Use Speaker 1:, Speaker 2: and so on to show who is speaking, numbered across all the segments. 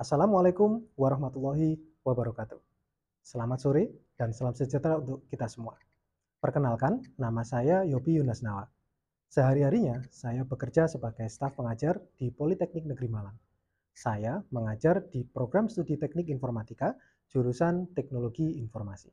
Speaker 1: Assalamualaikum warahmatullahi wabarakatuh. Selamat sore dan salam sejahtera untuk kita semua. Perkenalkan, nama saya Yopi Yunasnawa. Sehari-harinya saya bekerja sebagai staf pengajar di Politeknik Negeri Malang. Saya mengajar di program studi teknik informatika jurusan teknologi informasi.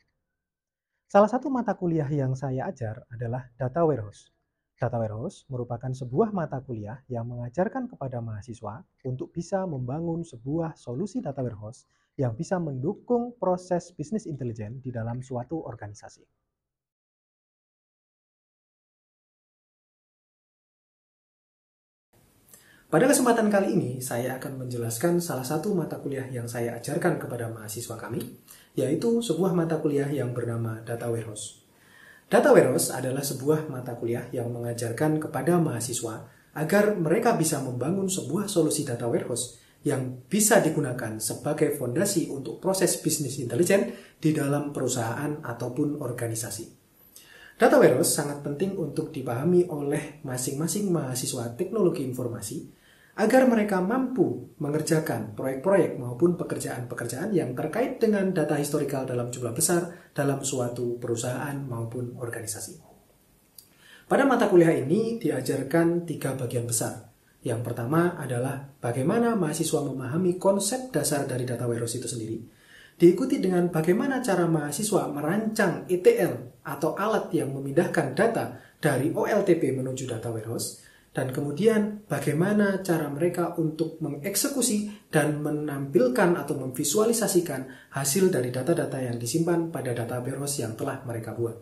Speaker 1: Salah satu mata kuliah yang saya ajar adalah Data Warehouse. Data Warehouse merupakan sebuah mata kuliah yang mengajarkan kepada mahasiswa untuk bisa membangun sebuah solusi data warehouse yang bisa mendukung proses bisnis intelijen di dalam suatu organisasi. Pada kesempatan kali ini, saya akan menjelaskan salah satu mata kuliah yang saya ajarkan kepada mahasiswa kami, yaitu sebuah mata kuliah yang bernama Data Warehouse. Data Warehouse adalah sebuah mata kuliah yang mengajarkan kepada mahasiswa agar mereka bisa membangun sebuah solusi data warehouse yang bisa digunakan sebagai fondasi untuk proses bisnis intelijen di dalam perusahaan ataupun organisasi. Data warehouse sangat penting untuk dipahami oleh masing-masing mahasiswa teknologi informasi agar mereka mampu mengerjakan proyek-proyek maupun pekerjaan-pekerjaan yang terkait dengan data historikal dalam jumlah besar dalam suatu perusahaan maupun organisasi. Pada mata kuliah ini diajarkan 3 bagian besar. Yang pertama adalah bagaimana mahasiswa memahami konsep dasar dari data warehouse itu sendiri. Diikuti dengan bagaimana cara mahasiswa merancang ETL atau alat yang memindahkan data dari OLTP menuju data warehouse. Dan kemudian bagaimana cara mereka untuk mengeksekusi dan menampilkan atau memvisualisasikan hasil dari data-data yang disimpan pada data warehouse yang telah mereka buat.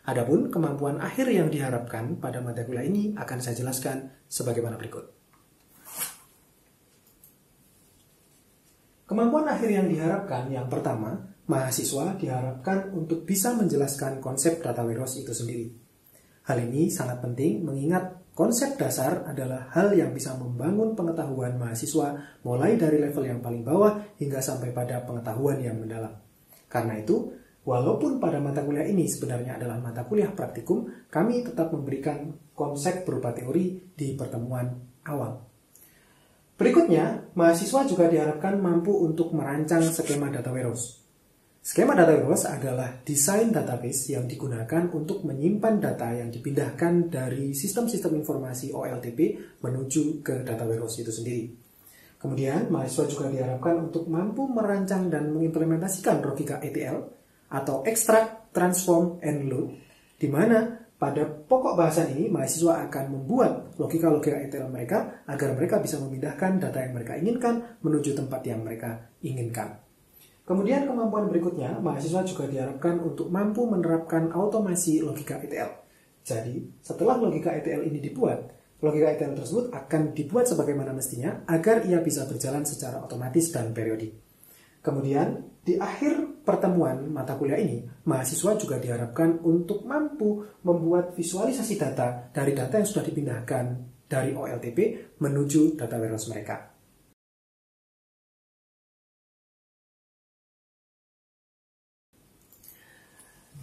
Speaker 1: Adapun kemampuan akhir yang diharapkan pada mata kuliah ini akan saya jelaskan sebagaimana berikut. Kemampuan akhir yang diharapkan yang pertama, mahasiswa diharapkan untuk bisa menjelaskan konsep data warehouse itu sendiri. Hal ini sangat penting mengingat konsep dasar adalah hal yang bisa membangun pengetahuan mahasiswa mulai dari level yang paling bawah hingga sampai pada pengetahuan yang mendalam. Karena itu, walaupun pada mata kuliah ini sebenarnya adalah mata kuliah praktikum, kami tetap memberikan konsep berupa teori di pertemuan awal. Berikutnya, mahasiswa juga diharapkan mampu untuk merancang skema data warehouse. Skema data warehouse adalah desain database yang digunakan untuk menyimpan data yang dipindahkan dari sistem-sistem informasi OLTP menuju ke data warehouse itu sendiri. Kemudian, mahasiswa juga diharapkan untuk mampu merancang dan mengimplementasikan logika ETL atau Extract, Transform, and Load, di mana pada pokok bahasan ini mahasiswa akan membuat logika-logika ETL mereka agar mereka bisa memindahkan data yang mereka inginkan menuju tempat yang mereka inginkan. Kemudian kemampuan berikutnya, mahasiswa juga diharapkan untuk mampu menerapkan automasi logika ETL. Jadi, setelah logika ETL ini dibuat, logika ETL tersebut akan dibuat sebagaimana mestinya agar ia bisa berjalan secara otomatis dan periodik. Kemudian, di akhir pertemuan mata kuliah ini, mahasiswa juga diharapkan untuk mampu membuat visualisasi data dari data yang sudah dipindahkan dari OLTP menuju data warehouse mereka.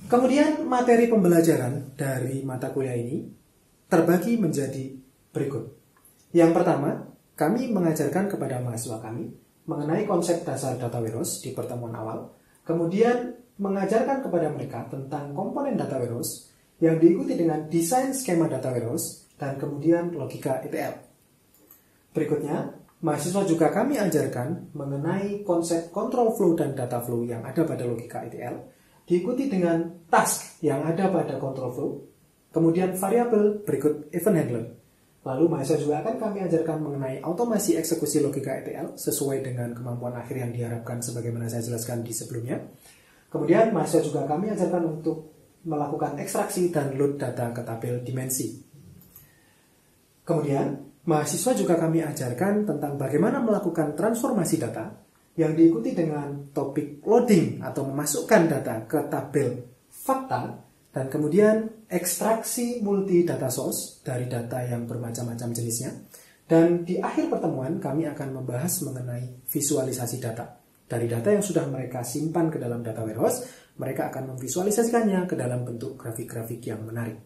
Speaker 1: Kemudian materi pembelajaran dari mata kuliah ini terbagi menjadi berikut. Yang pertama, kami mengajarkan kepada mahasiswa kami mengenai konsep dasar data warehouse di pertemuan awal, kemudian mengajarkan kepada mereka tentang komponen data warehouse yang diikuti dengan desain skema data warehouse dan kemudian logika ETL. Berikutnya, mahasiswa juga kami ajarkan mengenai konsep control flow dan data flow yang ada pada logika ETL, diikuti dengan task yang ada pada control flow, kemudian variabel berikut event handler. Lalu mahasiswa juga akan kami ajarkan mengenai automasi eksekusi logika ETL sesuai dengan kemampuan akhir yang diharapkan sebagaimana saya jelaskan di sebelumnya. Kemudian mahasiswa juga kami ajarkan untuk melakukan ekstraksi dan load data ke tabel dimensi. Kemudian mahasiswa juga kami ajarkan tentang bagaimana melakukan transformasi data yang diikuti dengan topik loading atau memasukkan data ke tabel fakta, dan kemudian ekstraksi multi data source dari data yang bermacam-macam jenisnya. Dan di akhir pertemuan kami akan membahas mengenai visualisasi data. Dari data yang sudah mereka simpan ke dalam data warehouse, mereka akan memvisualisasikannya ke dalam bentuk grafik-grafik yang menarik.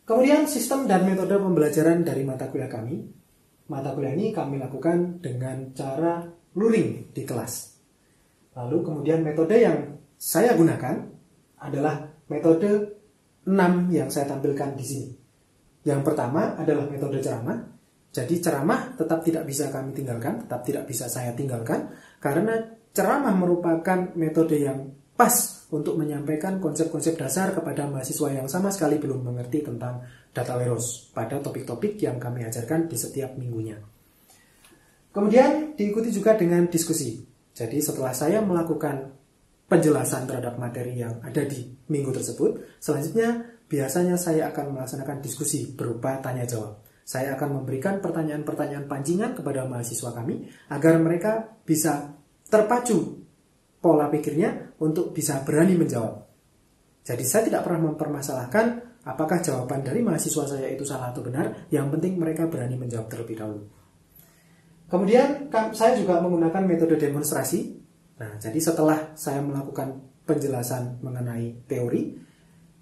Speaker 1: Kemudian sistem dan metode pembelajaran dari mata kuliah kami. Mata kuliah ini kami lakukan dengan cara luring di kelas. Lalu kemudian metode yang saya gunakan adalah metode 6 yang saya tampilkan di sini. Yang pertama adalah metode ceramah. Jadi ceramah tetap tidak bisa kami tinggalkan, tetap tidak bisa saya tinggalkan, karena ceramah merupakan metode yang pas untuk menyampaikan konsep-konsep dasar kepada mahasiswa yang sama sekali belum mengerti tentang data warehouse pada topik-topik yang kami ajarkan di setiap minggunya. Kemudian diikuti juga dengan diskusi. Jadi setelah saya melakukan penjelasan terhadap materi yang ada di minggu tersebut, selanjutnya biasanya saya akan melaksanakan diskusi berupa tanya jawab. Saya akan memberikan pertanyaan-pertanyaan pancingan kepada mahasiswa kami agar mereka bisa terpacu pola pikirnya untuk bisa berani menjawab. Jadi saya tidak pernah mempermasalahkan apakah jawaban dari mahasiswa saya itu salah atau benar, yang penting mereka berani menjawab terlebih dahulu. Kemudian saya juga menggunakan metode demonstrasi. Nah, jadi setelah saya melakukan penjelasan mengenai teori,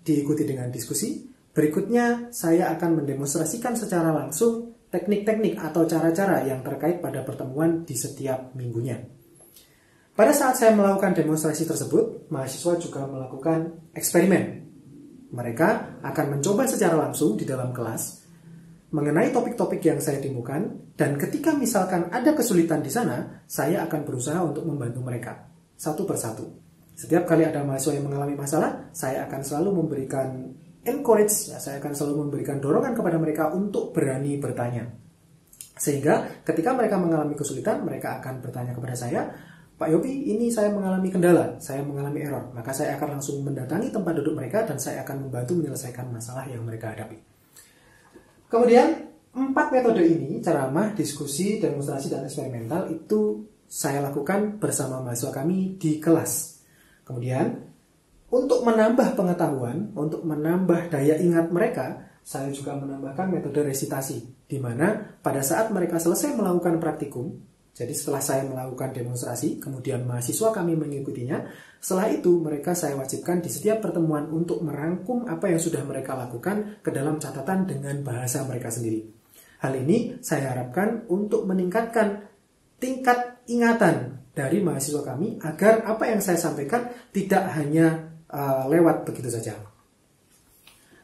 Speaker 1: diikuti dengan diskusi, berikutnya saya akan mendemonstrasikan secara langsung teknik-teknik atau cara-cara yang terkait pada pertemuan di setiap minggunya. Pada saat saya melakukan demonstrasi tersebut, mahasiswa juga melakukan eksperimen. Mereka akan mencoba secara langsung di dalam kelas mengenai topik-topik yang saya temukan, dan ketika misalkan ada kesulitan di sana, saya akan berusaha untuk membantu mereka satu persatu. Setiap kali ada mahasiswa yang mengalami masalah, saya akan selalu memberikan encourage, saya akan selalu memberikan dorongan kepada mereka untuk berani bertanya. Sehingga ketika mereka mengalami kesulitan, mereka akan bertanya kepada saya, Pak Yopi, ini saya mengalami kendala, saya mengalami error. Maka saya akan langsung mendatangi tempat duduk mereka dan saya akan membantu menyelesaikan masalah yang mereka hadapi. Kemudian, 4 metode ini, ceramah, diskusi, demonstrasi, dan eksperimental, itu saya lakukan bersama mahasiswa kami di kelas. Kemudian, untuk menambah pengetahuan, untuk menambah daya ingat mereka, saya juga menambahkan metode resitasi, di mana pada saat mereka selesai melakukan praktikum, jadi setelah saya melakukan demonstrasi, kemudian mahasiswa kami mengikutinya, setelah itu mereka saya wajibkan di setiap pertemuan untuk merangkum apa yang sudah mereka lakukan ke dalam catatan dengan bahasa mereka sendiri. Hal ini saya harapkan untuk meningkatkan tingkat ingatan dari mahasiswa kami agar apa yang saya sampaikan tidak hanya lewat begitu saja.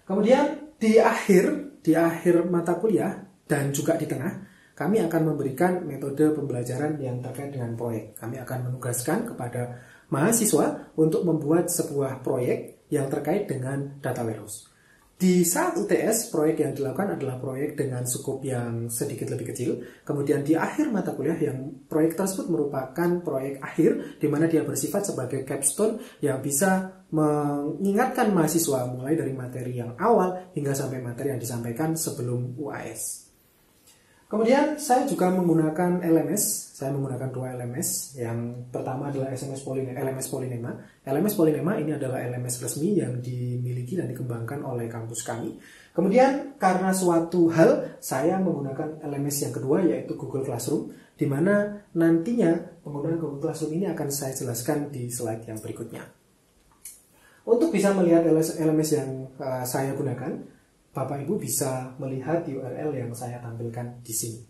Speaker 1: Kemudian di akhir mata kuliah dan juga di tengah, kami akan memberikan metode pembelajaran yang terkait dengan proyek. Kami akan menugaskan kepada mahasiswa untuk membuat sebuah proyek yang terkait dengan data warehouse. Di saat UTS, proyek yang dilakukan adalah proyek dengan skup yang sedikit lebih kecil. Kemudian di akhir mata kuliah, yang proyek tersebut merupakan proyek akhir, di mana dia bersifat sebagai capstone yang bisa mengingatkan mahasiswa mulai dari materi yang awal hingga sampai materi yang disampaikan sebelum UAS. Kemudian saya juga menggunakan LMS. Saya menggunakan 2 LMS. Yang pertama adalah LMS Polinema. LMS Polinema ini adalah LMS resmi yang dimiliki dan dikembangkan oleh kampus kami. Kemudian karena suatu hal, saya menggunakan LMS yang kedua, yaitu Google Classroom, di mana nantinya penggunaan Google Classroom ini akan saya jelaskan di slide yang berikutnya. Untuk bisa melihat LMS yang saya gunakan, Bapak Ibu bisa melihat URL yang saya tampilkan di sini.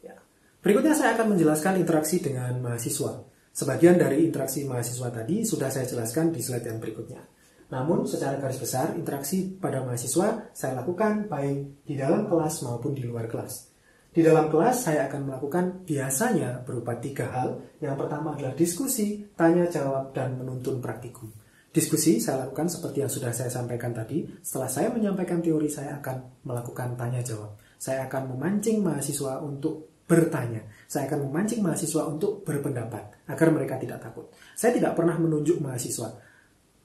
Speaker 1: Ya. Berikutnya saya akan menjelaskan interaksi dengan mahasiswa. Sebagian dari interaksi mahasiswa tadi sudah saya jelaskan di slide yang berikutnya. Namun secara garis besar, interaksi pada mahasiswa saya lakukan baik di dalam kelas maupun di luar kelas. Di dalam kelas saya akan melakukan biasanya berupa 3 hal. Yang pertama adalah diskusi, tanya jawab, dan menuntun praktikum. Diskusi saya lakukan seperti yang sudah saya sampaikan tadi. Setelah saya menyampaikan teori, saya akan melakukan tanya jawab. Saya akan memancing mahasiswa untuk bertanya. Saya akan memancing mahasiswa untuk berpendapat agar mereka tidak takut. Saya tidak pernah menunjuk mahasiswa,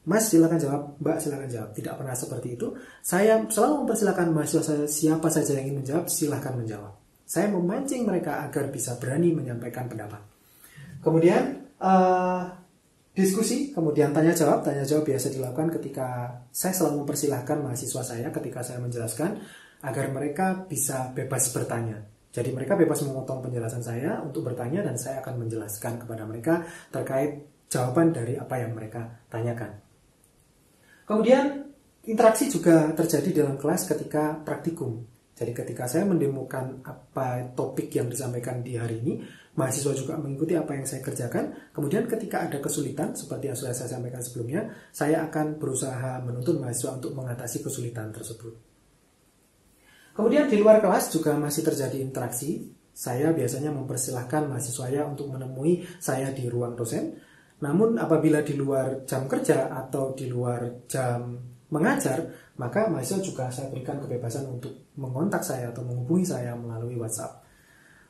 Speaker 1: Mas silakan jawab, Mbak silakan jawab. Tidak pernah seperti itu. Saya selalu mempersilakan mahasiswa saya, siapa saja yang ingin menjawab, silakan menjawab. Saya memancing mereka agar bisa berani menyampaikan pendapat. Kemudian diskusi, kemudian tanya jawab. Tanya jawab biasa dilakukan ketika saya selalu mempersilahkan mahasiswa saya ketika saya menjelaskan agar mereka bisa bebas bertanya. Jadi mereka bebas memotong penjelasan saya untuk bertanya dan saya akan menjelaskan kepada mereka terkait jawaban dari apa yang mereka tanyakan. Kemudian interaksi juga terjadi dalam kelas ketika praktikum. Jadi ketika saya mendemokan apa topik yang disampaikan di hari ini, mahasiswa juga mengikuti apa yang saya kerjakan. Kemudian ketika ada kesulitan, seperti yang sudah saya sampaikan sebelumnya, saya akan berusaha menuntun mahasiswa untuk mengatasi kesulitan tersebut. Kemudian di luar kelas juga masih terjadi interaksi. Saya biasanya mempersilahkan mahasiswa saya untuk menemui saya di ruang dosen. Namun apabila di luar jam kerja atau di luar jam mengajar, maka mahasiswa juga saya berikan kebebasan untuk mengontak saya atau menghubungi saya melalui WhatsApp.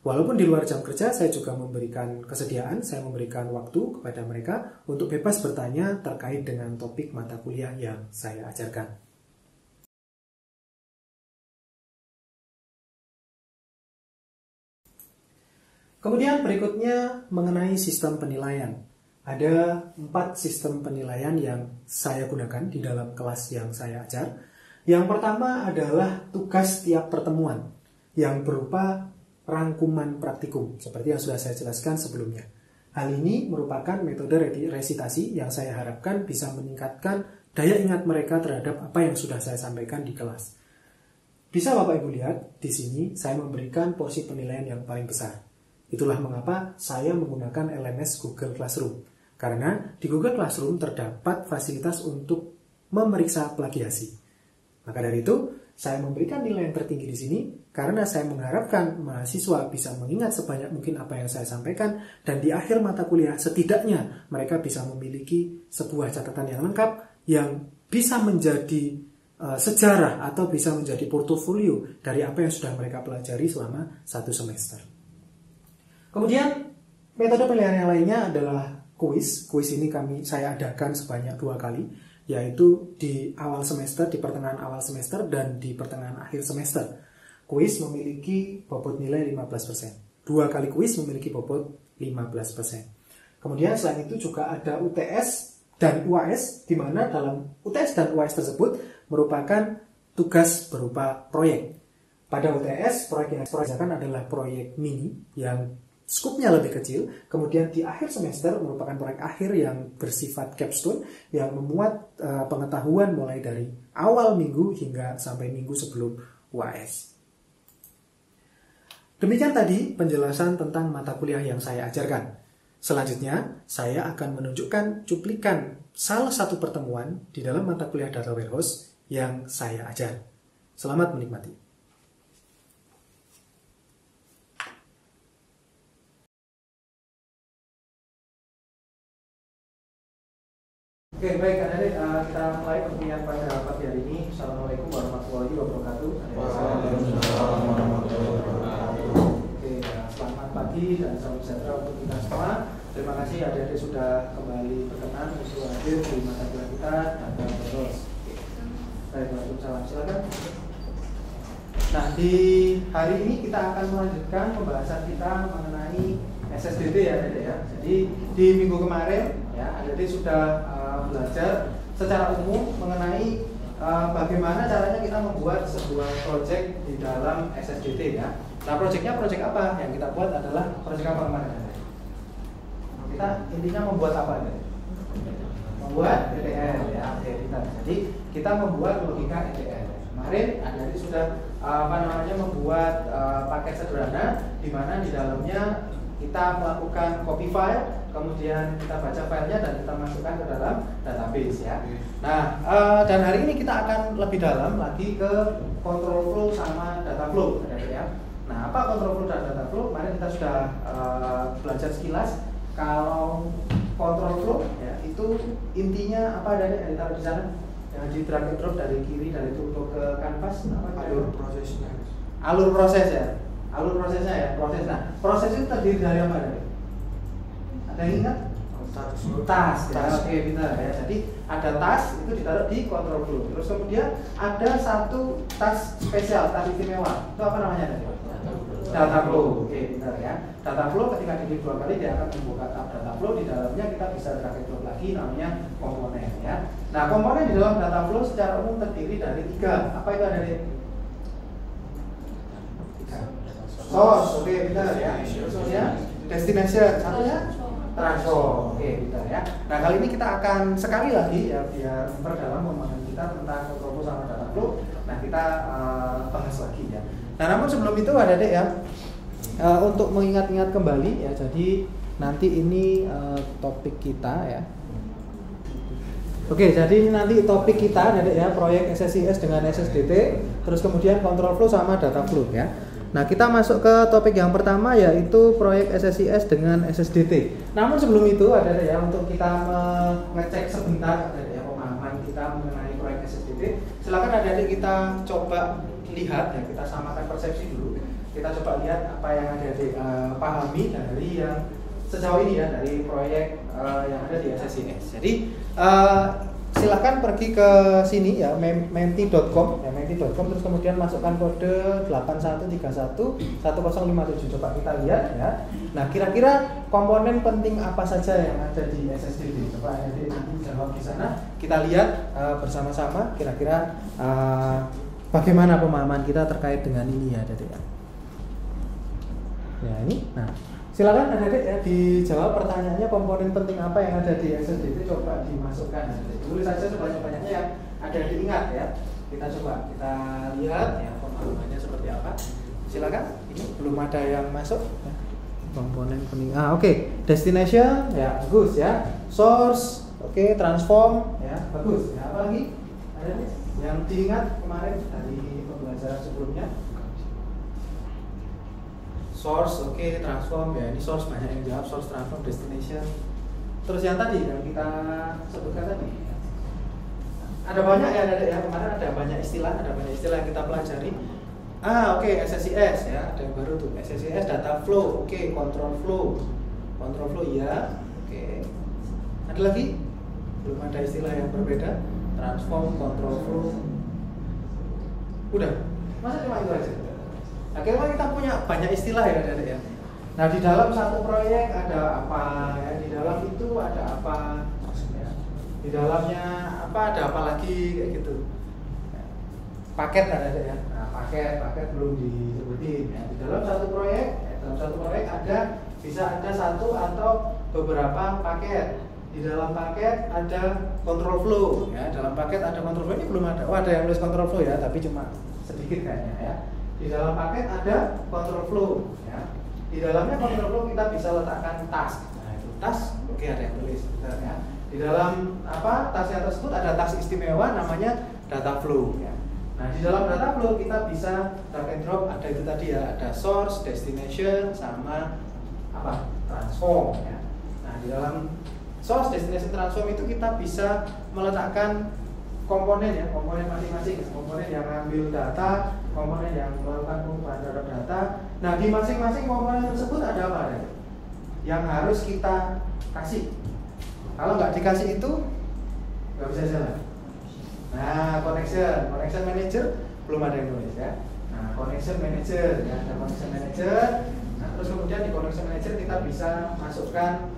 Speaker 1: Walaupun di luar jam kerja, saya juga memberikan kesediaan, saya memberikan waktu kepada mereka untuk bebas bertanya terkait dengan topik mata kuliah yang saya ajarkan. Kemudian berikutnya mengenai sistem penilaian. Ada 4 sistem penilaian yang saya gunakan di dalam kelas yang saya ajar. Yang pertama adalah tugas tiap pertemuan yang berupa rangkuman praktikum, seperti yang sudah saya jelaskan sebelumnya. Hal ini merupakan metode resitasi yang saya harapkan bisa meningkatkan daya ingat mereka terhadap apa yang sudah saya sampaikan di kelas. Bisa Bapak Ibu lihat, di sini saya memberikan porsi penilaian yang paling besar. Itulah mengapa saya menggunakan LMS Google Classroom. Karena di Google Classroom terdapat fasilitas untuk memeriksa plagiasi. Maka dari itu, saya memberikan nilai yang tertinggi di sini karena saya mengharapkan mahasiswa bisa mengingat sebanyak mungkin apa yang saya sampaikan dan di akhir mata kuliah setidaknya mereka bisa memiliki sebuah catatan yang lengkap yang bisa menjadi sejarah atau bisa menjadi portofolio dari apa yang sudah mereka pelajari selama 1 semester. Kemudian metode penilaian yang lainnya adalah kuis. Kuis ini saya adakan sebanyak 2 kali, yaitu di awal semester, di pertengahan awal semester, dan di pertengahan akhir semester. Kuis memiliki bobot nilai 15%. 2 kali kuis memiliki bobot 15%. Kemudian selain itu juga ada UTS dan UAS, di mana dalam UTS dan UAS tersebut merupakan tugas berupa proyek. Pada UTS, proyek yang saya kerjakan adalah proyek mini yang skupnya lebih kecil. Kemudian di akhir semester merupakan proyek akhir yang bersifat capstone yang memuat pengetahuan mulai dari awal minggu hingga sampai minggu sebelum UAS. Demikian tadi penjelasan tentang mata kuliah yang saya ajarkan. Selanjutnya, saya akan menunjukkan cuplikan salah satu pertemuan di dalam mata kuliah Data Warehouse yang saya ajar. Selamat menikmati. Oke, baik, adik-adik, kita mulai pertemuan pada pagi hari ini. Assalamualaikum warahmatullahi wabarakatuh.
Speaker 2: Waalaikumsalam warahmatullahi wabarakatuh.
Speaker 1: Oke, selamat pagi dan salam sejahtera untuk kita semua. Terima kasih adik-adik sudah kembali berkenan untuk hadir di mata kuliah kita Data Warehouse. Baik, waalaikumsalam. Silakan. Nah, di hari ini kita akan melanjutkan pembahasan kita mengenai SSDT ya, adik-adik ya. Jadi di minggu kemarin ya, adik-adik sudah belajar secara umum mengenai bagaimana caranya kita membuat sebuah project di dalam SSDT ya. Nah, project apa yang kita buat adalah project apa kemarin? Kita intinya membuat apa ya? Membuat ETL ya. Oke, jadi kita membuat logika ETL. Kemarin adik sudah membuat paket sederhana di mana di dalamnya kita melakukan copy file, kemudian kita baca filenya dan kita masukkan ke dalam database ya. Nah, dan hari ini kita akan lebih dalam lagi ke control flow sama data flow ya. Nah, apa control flow dan data flow? Kemarin kita sudah belajar sekilas. Kalau control flow ya, itu intinya apa dari taruh di sana? Yang di drag and drop dari kiri dari turbo ke kanvas apa?
Speaker 2: Alur prosesnya.
Speaker 1: Alur proses ya. Alur prosesnya ya, proses. Nah, proses itu terdiri dari apa dari? Ada yang ingat? Tas. Oke, pintar ya. Jadi ada tas itu ditaruh di control flow. Terus kemudian ada satu tas spesial, tas istimewa. Itu apa namanya tadi? Data flow. Oke, pintar ya. Data flow ketika diklik 2 kali dia akan membuka tab data flow. Di dalamnya kita bisa drag and drop lagi namanya komponen ya. Nah, komponen di dalam data flow secara umum terdiri dari 3. Apa itu ada dari?
Speaker 3: source, oke, benar ya. Terus kemudian destination, satunya transform, oke, benar ya. Nah, kali ini kita akan sekali lagi ya biar memperdalam pemahaman kita tentang control flow sama data flow. Nah, kita bahas lagi ya. Nah, namun sebelum itu ada deh ya, untuk mengingat-ingat kembali ya. Jadi nanti ini topik kita ya. Oke, jadi ini nanti topik kita ada ya, proyek SSIS dengan SSDT, terus kemudian control flow sama data flow ya. Nah, kita masuk ke topik yang pertama yaitu proyek SSIS dengan SSDT. Namun sebelum itu ada ya, untuk kita mengecek sebentar ada ya pemahaman kita mengenai proyek SSDT. Silakan adik-adik kita coba lihat ya, kita samakan persepsi dulu. Kita coba lihat apa yang adik-adik pahami dari yang sejauh ini ya, dari proyek yang ada di SSIS. Jadi silakan pergi ke sini ya, menti.com ya, menti.com, terus kemudian masukkan kode 81311057. Coba kita lihat ya. Nah, kira-kira komponen penting apa saja yang ada di SSDT? Coba nanti jawab di sana. Kita lihat bersama-sama kira-kira bagaimana pemahaman kita terkait dengan ini ya, adik-adik ya. Ya, ini. Nah, silakan adik-adik ya dijawab pertanyaannya, komponen penting apa yang ada di SSDT, coba dimasukkan. Tulis saja sebanyak-banyaknya yang adik-adik ingat ya. Kita coba kita lihat ya pemahamannya seperti apa. Silakan. Ini belum ada yang masuk. Ya. Komponen penting. Oke. Destination ya bagus ya. Source oke, transform ya bagus. Ya, apa lagi? Ada yang diingat kemarin dari pembelajaran sebelumnya? Source, oke, transform ya, ini source banyak yang jawab, source, transform, destination. Terus yang tadi yang kita sebutkan tadi, ada banyak ya, kemarin ada banyak istilah yang kita pelajari. Oke, SSIS ya, ada yang baru tuh, SSIS data flow, oke, control flow ya, oke. Ada lagi? Belum ada istilah yang berbeda, transform, control flow. Udah, masa cuma itu aja? Akhirnya kita punya banyak istilah ya, adik-adik ya. Nah, di dalam satu proyek ada apa ya? Di dalam itu ada apa? Ya. Di dalamnya apa? Ada apa lagi kayak gitu. Ya. Paket ada ya. Nah, paket belum disebutin. Ya. Di dalam satu proyek bisa ada satu atau beberapa paket. Di dalam paket ada control flow. Ya, dalam paket ada control flow, ini belum ada. Oh, ada yang nulis control flow ya, tapi cuma sedikit kayaknya ya. Di dalam paket ada control flow ya. Di dalamnya control flow kita bisa letakkan task. Nah, itu task, oke, ada yang tulis ya. Di dalam tasnya tersebut ada task istimewa namanya data flow ya. Nah, di dalam data flow kita bisa drag and drop, ada itu tadi ya, ada source, destination sama transform ya. Nah, di dalam source, destination, transform itu kita bisa meletakkan komponen ya, komponen masing-masing, komponen yang mengambil data, komponen yang melakukan pengubahan terhadap data. Nah, di masing-masing komponen tersebut ada apa ya? Yang harus kita kasih. Kalau nggak dikasih itu nggak bisa jalan. Nah, connection manager belum ada yang nulis ya. Nah, connection manager ya, ada connection manager. Nah, terus kemudian di connection manager kita bisa masukkan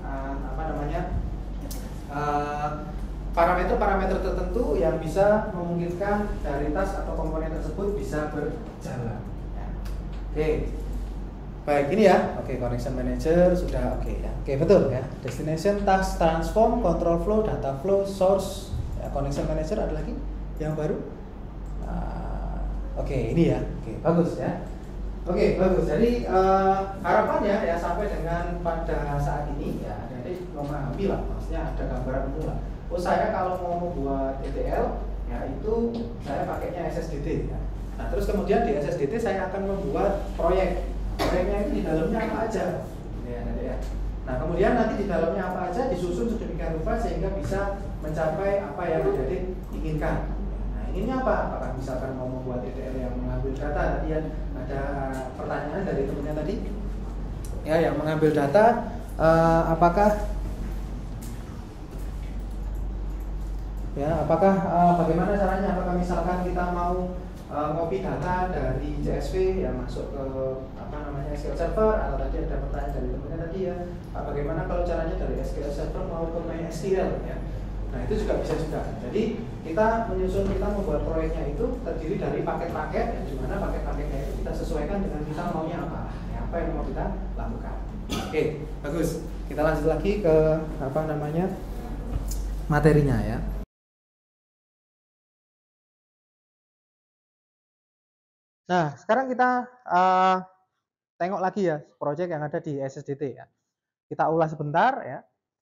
Speaker 3: parameter-parameter tertentu yang bisa memungkinkan dari task atau komponen tersebut bisa berjalan. Ya. Oke, baik ini ya. Oke, connection manager sudah oke ya. Oke, betul ya. Destination, task, transform, control flow, data flow, source. Ya, connection manager ada lagi yang baru. Oke, ini ya. Oke, bagus ya. Oke, bagus. Jadi harapannya ya sampai dengan pada saat ini ya, jadi memahami lah, maksudnya ada gambaran umum lah. Oh, saya kalau mau membuat ETL ya itu saya pakainya SSDT ya. Nah, terus kemudian di SSDT saya akan membuat proyek. Proyeknya itu di dalamnya apa aja? Ya. Nah, kemudian nanti di dalamnya apa aja disusun sedemikian rupa sehingga bisa mencapai apa yang adik inginkan. Nah, inginnya apa? Apakah misalkan mau membuat ETL yang mengambil data? Tadi ada pertanyaan dari temannya tadi. Ya, yang mengambil data bagaimana caranya? Apakah misalkan kita mau copy data dari CSV yang masuk ke SQL Server, atau tadi ada pertanyaan dari temannya tadi ya, bagaimana kalau caranya dari SQL Server mau ke MySQL ya? Nah itu juga bisa juga. Jadi kita membuat proyeknya itu terdiri dari paket-paket, di mana paket-paketnya itu kita sesuaikan dengan kita maunya apa yang mau kita lakukan. Oke, bagus. Kita lanjut lagi ke materinya ya. Nah, sekarang kita tengok lagi ya proyek yang ada di SSDT ya. Kita ulas sebentar ya.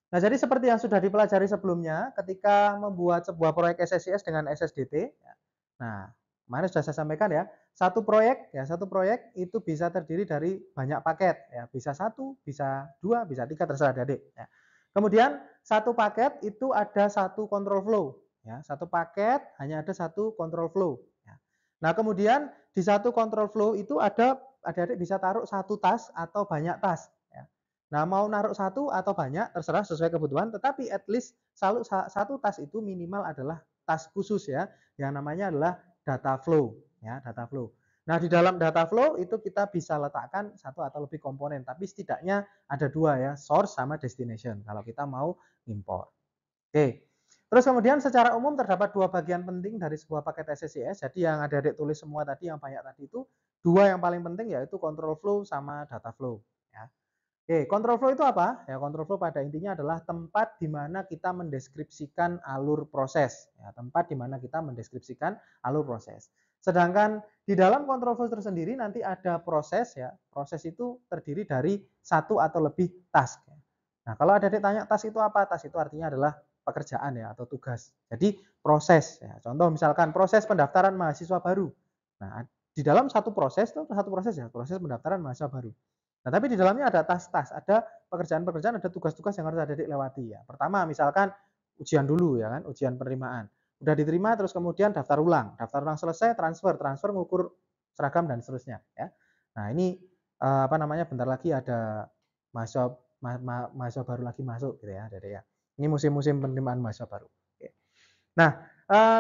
Speaker 3: Nah, jadi seperti yang sudah dipelajari sebelumnya ketika membuat sebuah proyek SSIS dengan SSDT ya. Nah, kemarin sudah saya sampaikan ya, satu proyek itu bisa terdiri dari banyak paket ya, bisa 1, bisa 2, bisa 3 terserah adik ya. Kemudian satu paket itu ada satu control flow ya, satu paket hanya ada satu control flow ya. Nah, kemudian di satu control flow itu adik-adik bisa taruh satu tas atau banyak tas ya. Nah, mau naruh satu atau banyak terserah sesuai kebutuhan, tetapi at least selalu satu tas itu minimal adalah tas khusus ya, yang namanya adalah data flow ya, data flow. Nah, di dalam data flow itu kita bisa letakkan satu atau lebih komponen, tapi setidaknya ada 2 ya, source sama destination kalau kita mau import. Oke. Terus kemudian secara umum terdapat 2 bagian penting dari sebuah paket SSIS. Jadi yang adik-adik tulis semua tadi, yang banyak tadi itu 2 yang paling penting yaitu control flow sama data flow ya. Oke, control flow itu apa? Ya, control flow pada intinya adalah tempat di mana kita mendeskripsikan alur proses. Ya, tempat di mana kita mendeskripsikan alur proses. Sedangkan di dalam control flow tersendiri nanti ada proses ya. Proses itu terdiri dari satu atau lebih task. Nah, kalau ada tanya task itu apa? Task itu artinya adalah pekerjaan ya atau tugas. Jadi proses ya. Contoh misalkan proses pendaftaran mahasiswa baru. Nah, di dalam satu proses ya, proses pendaftaran mahasiswa baru. Nah, tapi di dalamnya ada tas-tas, ada pekerjaan-pekerjaan, ada tugas-tugas yang harus adik lewati ya. Pertama, misalkan ujian dulu ya kan, ujian penerimaan. Udah diterima terus kemudian daftar ulang selesai, transfer ngukur seragam dan seterusnya ya. Nah, ini bentar lagi ada mahasiswa baru lagi masuk gitu ya, Adik ya. Ini musim-musim penerimaan mahasiswa baru. Oke. Nah,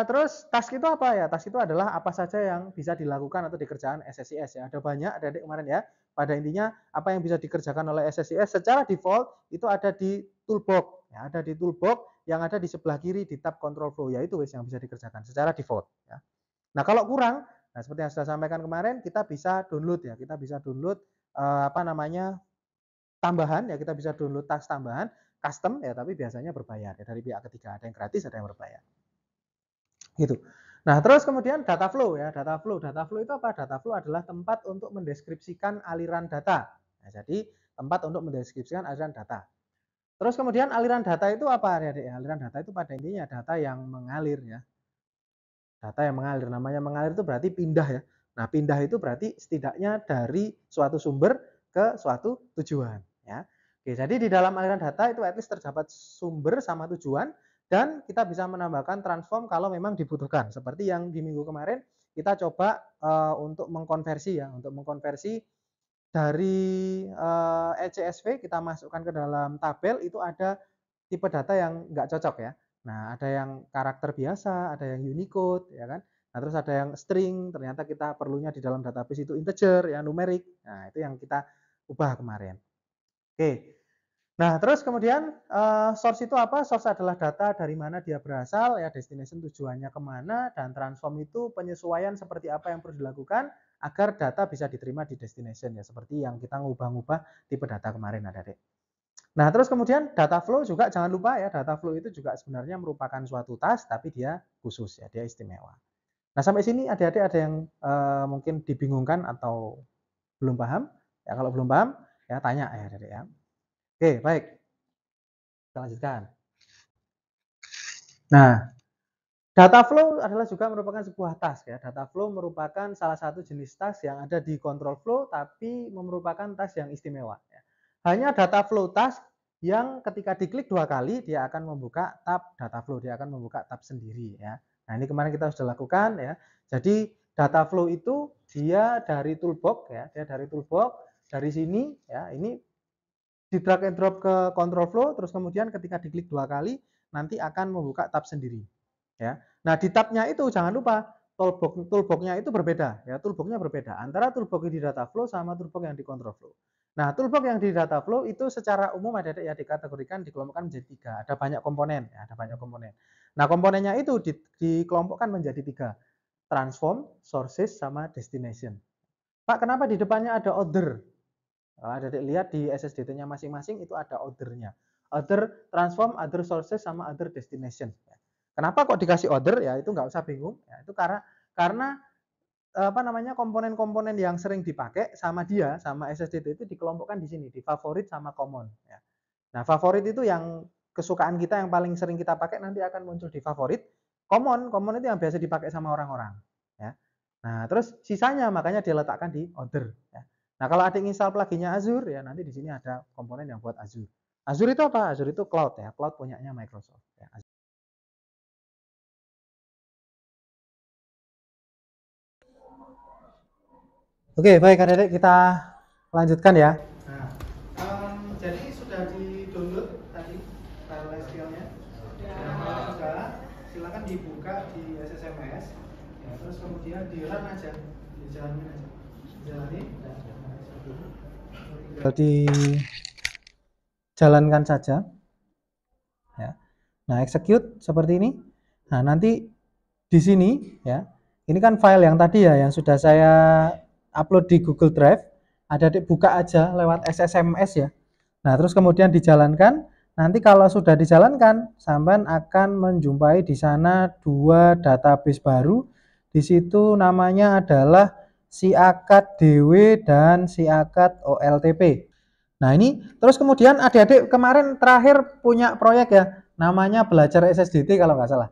Speaker 3: terus task itu apa ya? Task itu adalah apa saja yang bisa dilakukan atau dikerjakan SSIS ya. Ada banyak adik kemarin ya. Pada intinya apa yang bisa dikerjakan oleh SSIS secara default itu ada di toolbox ya, ada di toolbox yang ada di sebelah kiri di tab control flow, yaitu yang bisa dikerjakan secara default ya. Nah, kalau kurang, nah seperti yang sudah sampaikan kemarin, kita bisa download ya, kita bisa download tambahan ya, kita bisa download task tambahan custom ya, tapi biasanya berbayar ya, dari pihak ketiga, ada yang gratis, ada yang berbayar. Gitu. Nah, terus kemudian data flow ya. Data flow itu apa? Data flow adalah tempat untuk mendeskripsikan aliran data. Nah, jadi tempat untuk mendeskripsikan aliran data. Terus kemudian aliran data itu apa ya, Adik? Aliran data itu pada intinya data yang mengalir ya. Data yang mengalir, namanya mengalir itu berarti pindah ya. Nah, pindah itu berarti setidaknya dari suatu sumber ke suatu tujuan ya. Oke, jadi di dalam aliran data itu at least terdapat sumber sama tujuan. Dan kita bisa menambahkan transform kalau memang dibutuhkan. Seperti yang di minggu kemarin kita coba untuk mengkonversi ya, dari ECSV kita masukkan ke dalam tabel, itu ada tipe data yang nggak cocok ya. Nah, ada yang karakter biasa, ada yang Unicode ya kan. Nah, terus ada yang string, ternyata kita perlunya di dalam database itu integer ya, numerik. Nah, itu yang kita ubah kemarin. Oke. Nah, terus kemudian source itu apa? Source adalah data dari mana dia berasal, ya, destination tujuannya kemana, dan transform itu penyesuaian seperti apa yang perlu dilakukan agar data bisa diterima di destination ya, seperti yang kita ngubah-ngubah tipe data kemarin adik-adik. Nah, terus kemudian data flow juga jangan lupa ya, data flow itu juga sebenarnya merupakan suatu task, tapi dia khusus ya, dia istimewa. Nah, sampai sini adik-adik ada yang mungkin dibingungkan atau belum paham? Ya, kalau belum paham ya tanya ya adik-adik ya. Oke, baik. Kita lanjutkan. Nah, data flow adalah juga merupakan sebuah task ya. Data flow merupakan salah satu jenis task yang ada di control flow, tapi merupakan task yang istimewa. Ya. Hanya data flow task yang ketika diklik 2 kali, dia akan membuka tab data flow, dia akan membuka tab sendiri ya. Nah, ini kemarin kita sudah lakukan ya. Jadi data flow itu dia dari toolbox ya, dari sini ya, ini di drag and drop ke control flow, terus kemudian ketika diklik 2 kali nanti akan membuka tab sendiri ya. Nah, di tabnya itu jangan lupa toolbox-nya itu berbeda ya, toolbox-nya berbeda antara toolbox di data flow sama toolbox yang di control flow. Nah, toolbox yang di data flow itu secara umum adik-adik ya dikategorikan, dikelompokkan menjadi 3. Ada banyak komponen, ya, ada banyak komponen. Nah, komponennya itu dikelompokkan menjadi 3. Transform, sources, sama destination. Pak, kenapa di depannya ada order? Adik-adik lihat di SSDT-nya masing-masing itu ada ordernya. Order transform, other sources, sama other destination. Kenapa kok dikasih order? Ya itu nggak usah bingung. Ya, itu karena apa namanya komponen-komponen yang sering dipakai sama dia sama SSDT itu dikelompokkan di sini di favorit sama common. Ya. Nah favorit itu yang kesukaan kita yang paling sering kita pakai nanti akan muncul di favorit. Common itu yang biasa dipakai sama orang-orang. Ya. Nah terus sisanya makanya diletakkan di order. Ya. Nah kalau adik install pluginnya Azure ya nanti di sini ada komponen yang buat Azure. Azure itu apa? Azure itu cloud ya, cloud punyanya Microsoft. Ya. Oke, baik adik-adik kita lanjutkan ya. Nah, jadi sudah di-download tadi file SQL-nya. Sudah, silakan dibuka di SSMS. Ya, terus kemudian di-run aja, dijalanin aja. Jalanin. Dijalankan saja. Ya. Nah, execute seperti ini. Nah, nanti di sini ya. Ini kan file yang tadi ya yang sudah saya upload di Google Drive, adik-adik buka aja lewat SSMS ya. Nah, terus kemudian dijalankan. Nanti kalau sudah dijalankan, sampean akan menjumpai di sana 2 database baru. Di situ namanya adalah SIACAT DW dan SIACAT OLTP. Nah, ini terus kemudian adik-adik kemarin terakhir punya proyek ya, namanya belajar SSDT kalau nggak salah.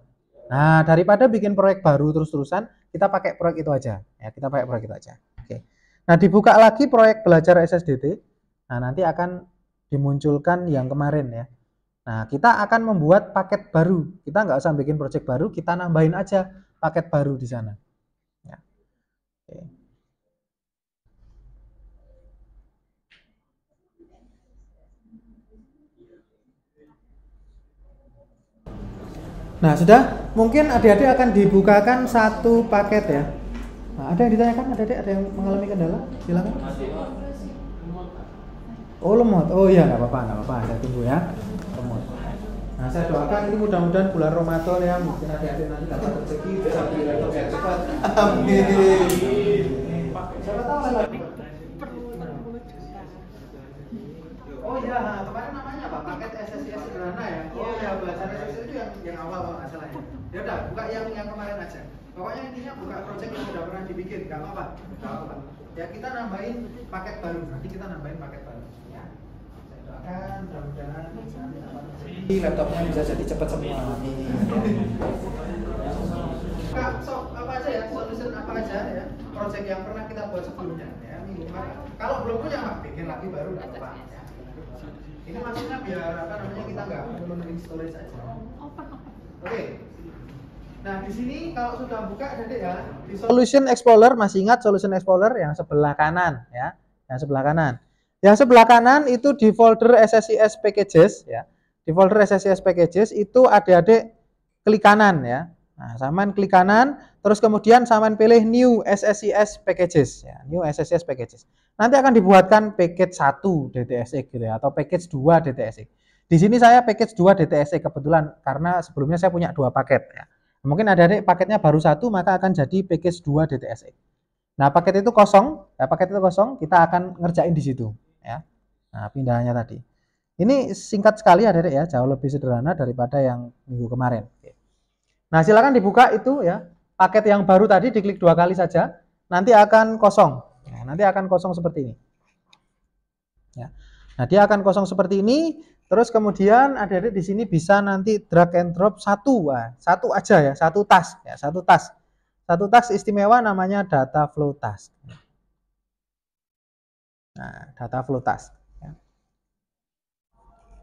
Speaker 3: Nah, daripada bikin proyek baru terus-terusan, kita pakai proyek itu aja. Ya, kita pakai proyek itu aja. Oke. Nah, dibuka lagi proyek belajar SSDT. Nah, nanti akan dimunculkan yang kemarin ya. Nah, kita akan membuat paket baru. Kita nggak usah bikin proyek baru, kita nambahin aja paket baru di sana. Ya. Oke. Nah, sudah. Mungkin adik-adik akan dibukakan satu paket ya. Nah, ada yang ditanyakan? Adik-adik ada yang mengalami kendala? Silakan. Oh, lemot. Oh iya, nggak apa-apa. Saya tunggu ya. Lemot. Nah, saya doakan ini mudah-mudahan bulan Ramadan ya, mungkin adik-adik nanti dapat rezeki bisa beli laptop yang cepat. Amin. Siapa tahu lagi. Oh iya, kemarin namanya apa? Paket SSIS sederhana ya. Oh iya, belajar SSIS itu yang awal kalau nggak salah ya. Ya udah, buka yang kemarin aja. Pokoknya intinya buka project yang sudah pernah dibikin, nggak apa-apa. Ya kita nambahin paket baru. Nanti kita nambahin paket baru. Ya. Saya doakan, mudah-mudahan nanti dapat rezeki. Laptopnya bisa jadi cepat semua. Kak, apa aja ya? Solution apa aja ya? Project yang pernah kita buat sebelumnya ya. Kalau belum punya, Pak, bikin lagi baru nggak apa-apa. Ya. Ini maksudnya biar apa namanya kita nggak memenuhi storage aja. Oke. Nah di sini kalau sudah buka adik ya di Solution Explorer, masih ingat Solution Explorer yang sebelah kanan ya, yang sebelah kanan. Yang sebelah kanan itu di folder SSIS Packages ya. Di folder SSIS Packages itu adik-adik klik kanan ya. Nah, samaan klik kanan, terus kemudian samaan pilih New SSIS Packages ya, New SSIS Packages. Nanti akan dibuatkan package 1 DTSX gitu ya, atau package 2 DTSX. Di sini saya package 2 DTSX kebetulan karena sebelumnya saya punya 2 paket ya. Mungkin adik-adik paketnya baru 1 maka akan jadi package 2 DTSX. Nah, paket itu kosong, ya paket itu kosong, kita akan ngerjain di situ ya. Nah, pindahannya tadi. Ini singkat sekali adik-adik ya, jauh lebih sederhana daripada yang minggu kemarin. Oke. Nah, silakan dibuka itu ya. Paket yang baru tadi diklik 2 kali saja, nanti akan kosong. Ya, nanti akan kosong seperti ini. Ya. Nah, dia akan kosong seperti ini. Terus kemudian adik-adik di sini bisa nanti drag and drop satu aja ya, satu task ya, satu task istimewa namanya data flow task. Nah, data flow task. Ya.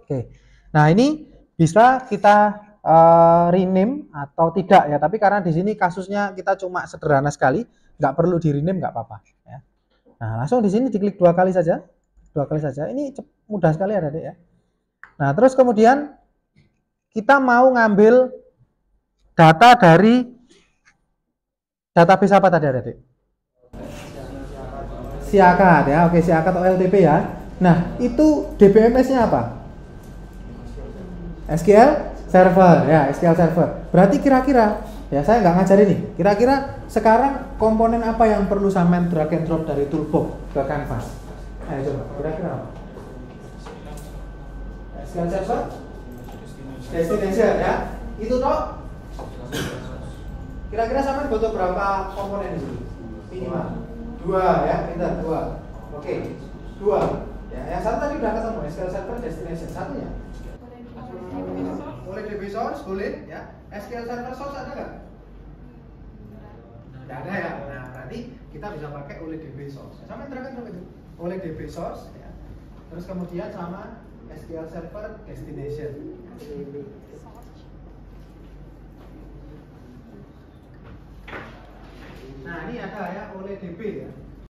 Speaker 3: Oke. Nah, ini bisa kita rename atau tidak ya, tapi karena di sini kasusnya kita cuma sederhana sekali, nggak perlu di rename, nggak apa-apa ya. Nah, langsung di sini diklik 2 kali saja, 2 kali saja. Ini mudah sekali adik-adik ya. Nah, terus kemudian kita mau ngambil data dari database apa tadi adik-adik? SIACAT ya, oke, SIACAT OLTP ya. Nah, itu DBMS-nya apa? SQL Server, ya, SQL Server. Berarti kira-kira, ya saya nggak ngajarin nih. Kira-kira sekarang komponen apa yang perlu sampean drag and drop dari toolbox ke Canvas? Ayo coba, kira-kira apa? SQL Server, Destination, ya. Itu toh. Kira-kira sampean butuh berapa komponen di sini? Minimal 2, ya, pintar 2. Oke, 2. Ya, yang satu tadi udah ketemu, SQL Server, Destination. Satunya? Boleh DB source, boleh ya. SQL Server source ada nggak? Nggak ada ya. Nah, berarti kita bisa pakai oleh DB source. Sama terangkan dulu itu. Oleh DB source ya. Terus kemudian sama SQL Server Destination. Nah, ini ada ya oleh DB ya.